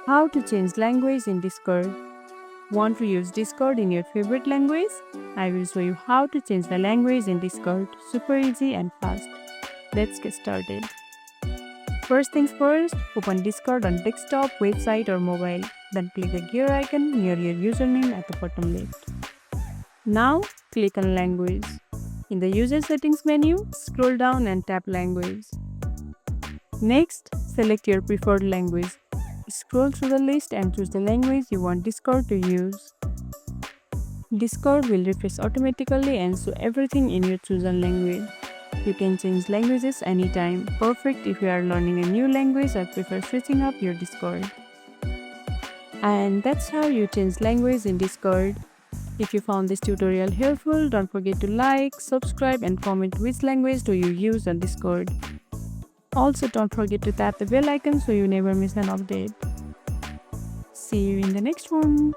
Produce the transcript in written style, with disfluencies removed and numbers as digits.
How to change language in Discord. Want to use Discord in your favorite language? I will show you how to change the language in Discord. Super easy and fast. Let's get started. First things first, open Discord on desktop, website or mobile. Then click the gear icon near your username at the bottom left. Now, click on Language. In the User Settings menu, scroll down and tap Language. Next, select your preferred language. Scroll through the list and choose the language you want Discord to use. Discord will refresh automatically and show everything in your chosen language. You can change languages anytime, perfect if you are learning a new language or prefer switching up your Discord. And that's how you change language in Discord. If you found this tutorial helpful, don't forget to like, subscribe and comment which language do you use on Discord. Also, don't forget to tap the bell icon so you never miss an update. See you in the next one.